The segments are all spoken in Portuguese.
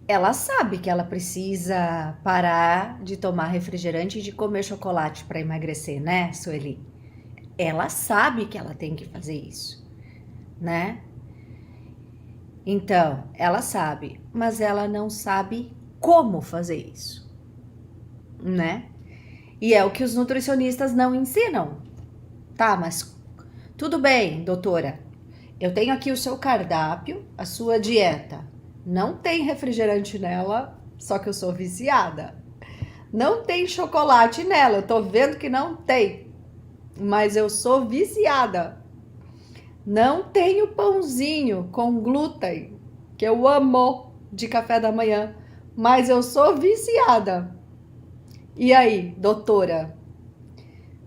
ela sabe que ela precisa parar de tomar refrigerante e de comer chocolate para emagrecer, né, Sueli? Ela sabe que ela tem que fazer isso, né? Então, ela sabe, mas ela não sabe como fazer isso, né? E é o que os nutricionistas não ensinam. Tá, mas tudo bem, doutora. Eu tenho aqui o seu cardápio, a sua dieta. Não tem refrigerante nela, só que eu sou viciada. Não tem chocolate nela, eu tô vendo que não tem, mas eu sou viciada. Não tenho pãozinho com glúten, que eu amo de café da manhã, mas eu sou viciada. E aí, doutora,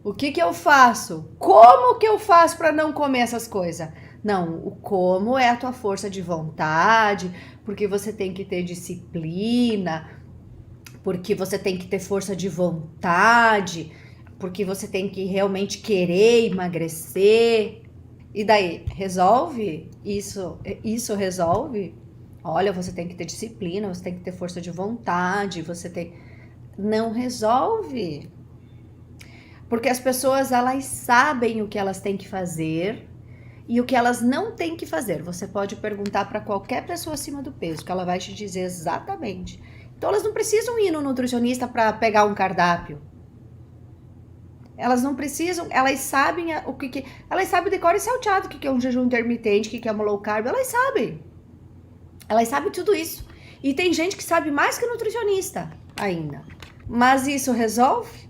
o que que eu faço? Como que eu faço para não comer essas coisas? Não, o como é a tua força de vontade, porque você tem que ter disciplina, porque você tem que ter força de vontade, porque você tem que realmente querer emagrecer. E daí, resolve? Isso resolve? Olha, você tem que ter disciplina, você tem que ter força de vontade, você tem. Não resolve. Porque as pessoas, elas sabem o que elas têm que fazer e o que elas não têm que fazer. Você pode perguntar para qualquer pessoa acima do peso, que ela vai te dizer exatamente. Então, elas não precisam ir no nutricionista para pegar um cardápio. Elas não precisam, elas sabem o que elas sabem de cor e salteado o que é um jejum intermitente, o que é uma low carb, elas sabem. Elas sabem tudo isso. E tem gente que sabe mais que nutricionista ainda. Mas isso resolve?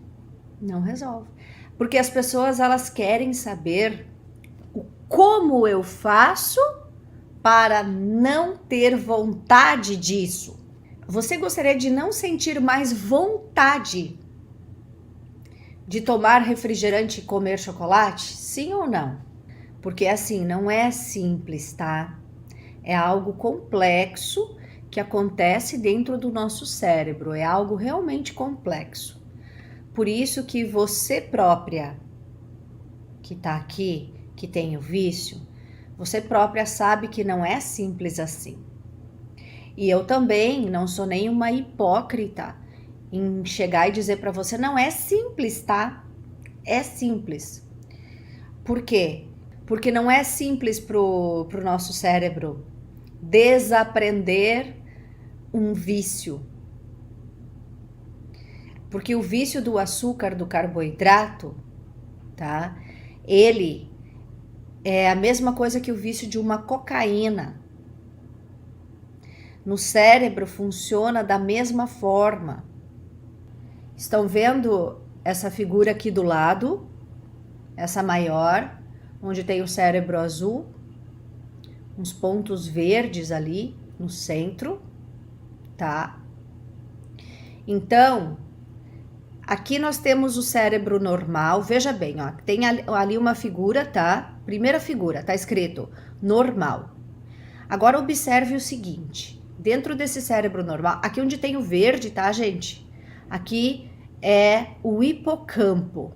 Não resolve. Porque as pessoas, elas querem saber o como eu faço para não ter vontade disso. Você gostaria de não sentir mais vontade de tomar refrigerante e comer chocolate? Sim ou não? Porque assim, não é simples, tá? É algo complexo que acontece dentro do nosso cérebro, é algo realmente complexo. Por isso que você própria, que tá aqui, que tem o vício, você própria sabe que não é simples assim. E eu também não sou nenhuma hipócrita em chegar e dizer para você, não é simples, tá? É simples. Por quê? Porque não é simples pro nosso cérebro desaprender um vício. Porque o vício do açúcar, do carboidrato, tá? Ele é a mesma coisa que o vício de uma cocaína. No cérebro funciona da mesma forma. Estão vendo essa figura aqui do lado? Essa maior, onde tem o cérebro azul, uns pontos verdes ali no centro, tá? Então, aqui nós temos o cérebro normal, veja bem, ó, tem ali uma figura, tá? Primeira figura, tá escrito normal. Agora observe o seguinte, dentro desse cérebro normal, aqui onde tem o verde, tá, gente? Aqui é o hipocampo,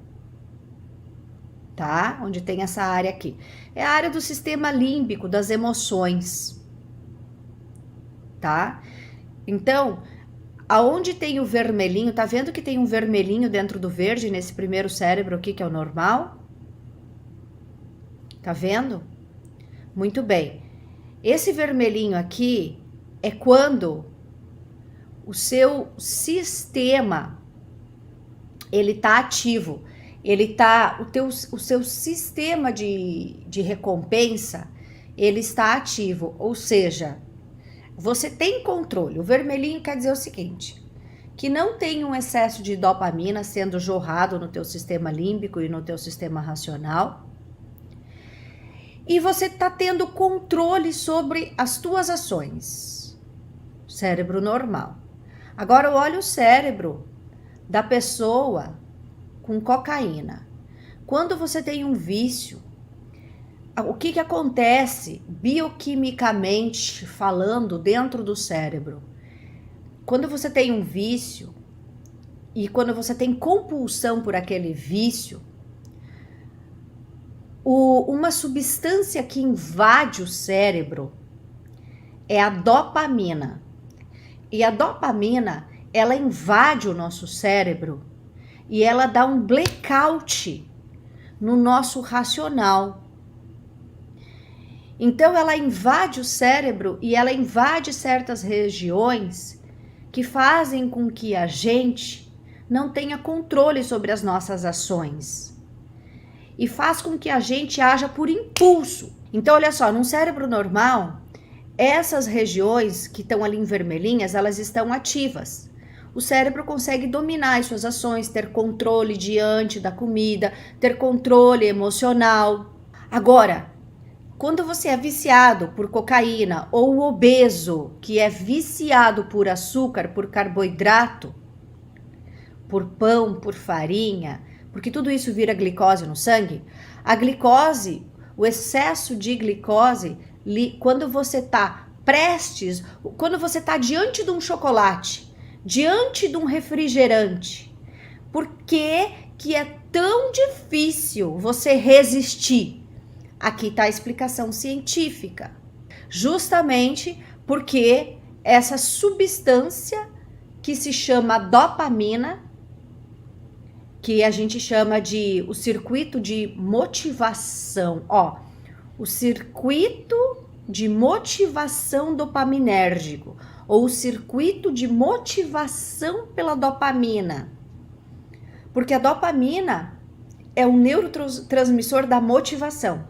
tá? Onde tem essa área aqui. É a área do sistema límbico, das emoções, tá? Então, aonde tem o vermelhinho, tá vendo que tem um vermelhinho dentro do verde, nesse primeiro cérebro aqui, que é o normal? Tá vendo? Muito bem. Esse vermelhinho aqui é quando o seu sistema, ele tá ativo. Ele tá, o seu sistema de recompensa, ele está ativo. Ou seja, você tem controle. O vermelhinho quer dizer o seguinte, que não tem um excesso de dopamina sendo jorrado no teu sistema límbico e no teu sistema racional. E você está tendo controle sobre as tuas ações. Cérebro normal. Agora olha o cérebro da pessoa com cocaína. Quando você tem um vício, o que acontece bioquimicamente falando dentro do cérebro? Quando você tem um vício e quando você tem compulsão por aquele vício, uma substância que invade o cérebro é a dopamina. E a dopamina, ela invade o nosso cérebro e ela dá um blackout no nosso racional. Então ela invade o cérebro e ela invade certas regiões que fazem com que a gente não tenha controle sobre as nossas ações. E faz com que a gente haja por impulso. Então olha só, num cérebro normal, essas regiões que estão ali em vermelhinhas, elas estão ativas. O cérebro consegue dominar as suas ações, ter controle diante da comida, ter controle emocional. Agora, quando você é viciado por cocaína ou obeso, que é viciado por açúcar, por carboidrato, por pão, por farinha, porque tudo isso vira glicose no sangue, a glicose, o excesso de glicose, quando você está quando você está diante de um chocolate, diante de um refrigerante, por que é tão difícil você resistir? Aqui está a explicação científica. Justamente porque essa substância que se chama dopamina, que a gente chama de o circuito de motivação, o circuito de motivação dopaminérgico, ou o circuito de motivação pela dopamina. Porque a dopamina é um neurotransmissor da motivação.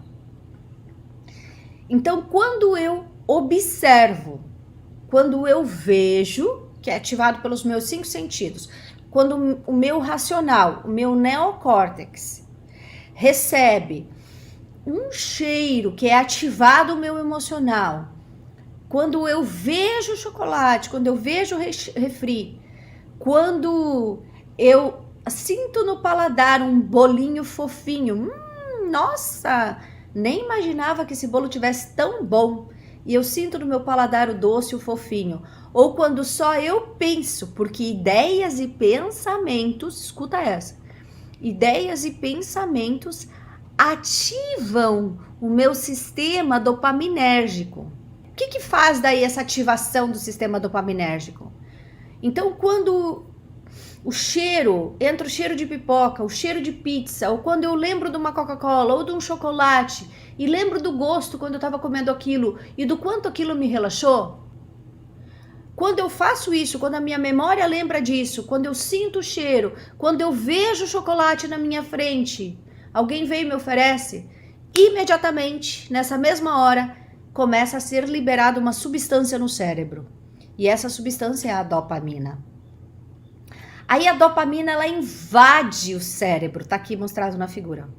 Então, quando eu observo, quando eu vejo, que é ativado pelos meus 5 sentidos, quando o meu racional, o meu neocórtex, recebe um cheiro que é ativado o meu emocional, quando eu vejo chocolate, quando eu vejo refri, quando eu sinto no paladar um bolinho fofinho, nossa, nem imaginava que esse bolo tivesse tão bom, e eu sinto no meu paladar o doce e o fofinho. Ou quando só eu penso, porque ideias e pensamentos, escuta essa, ideias e pensamentos ativam o meu sistema dopaminérgico. O que faz daí essa ativação do sistema dopaminérgico? Então, quando o cheiro, entra o cheiro de pipoca, o cheiro de pizza, ou quando eu lembro de uma Coca-Cola ou de um chocolate e lembro do gosto quando eu estava comendo aquilo e do quanto aquilo me relaxou, quando eu faço isso, quando a minha memória lembra disso, quando eu sinto o cheiro, quando eu vejo o chocolate na minha frente, alguém vem e me oferece, imediatamente, nessa mesma hora, começa a ser liberada uma substância no cérebro. E essa substância é a dopamina. Aí a dopamina, ela invade o cérebro, tá aqui mostrado na figura.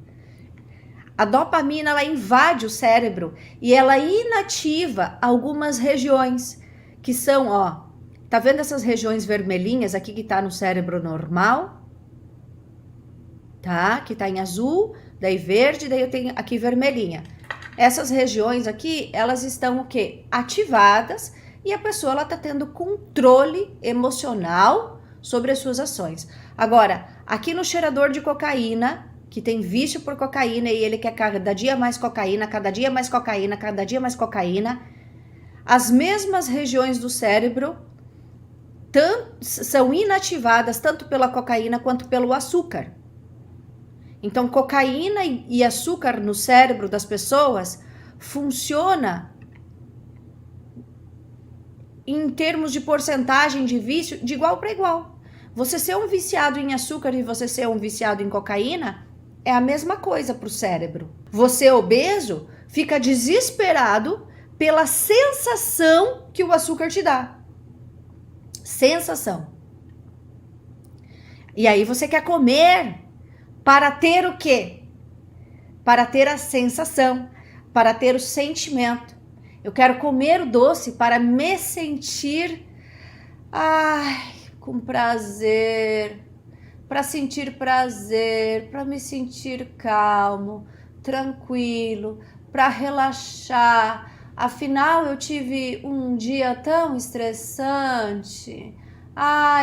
A dopamina, ela invade o cérebro e ela inativa algumas regiões, que são, tá vendo essas regiões vermelhinhas aqui que tá no cérebro normal? Tá? Que tá em azul, daí verde, daí eu tenho aqui vermelhinha. Essas regiões aqui, elas estão o quê? Ativadas e a pessoa, ela tá tendo controle emocional sobre as suas ações. Agora, aqui no cheirador de cocaína, que tem vício por cocaína e ele quer cada dia mais cocaína, cada dia mais cocaína, cada dia mais cocaína, as mesmas regiões do cérebro são inativadas tanto pela cocaína quanto pelo açúcar. Então, cocaína e açúcar no cérebro das pessoas funciona em termos de porcentagem de vício de igual para igual. Você ser um viciado em açúcar e você ser um viciado em cocaína é a mesma coisa para o cérebro. Você obeso fica desesperado pela sensação que o açúcar te dá. Sensação. E aí você quer comer para ter o quê? Para ter a sensação, para ter o sentimento. Eu quero comer o doce para me sentir com prazer, para sentir prazer, para me sentir calmo, tranquilo, para relaxar. Afinal, eu tive um dia tão estressante.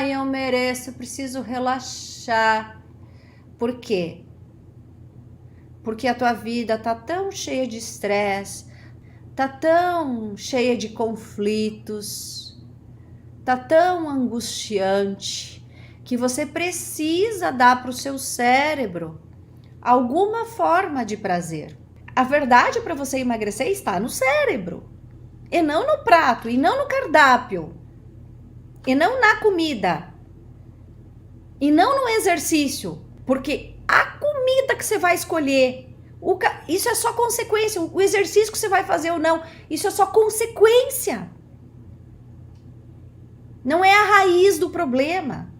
Eu mereço, eu preciso relaxar. Por quê? Porque a tua vida tá tão cheia de estresse, tá tão cheia de conflitos, tá tão angustiante que você precisa dar para o seu cérebro alguma forma de prazer. A verdade para você emagrecer está no cérebro, e não no prato, e não no cardápio, e não na comida, e não no exercício, porque a comida que você vai escolher, isso é só consequência. O exercício que você vai fazer ou não, isso é só consequência. Não é a raiz do problema.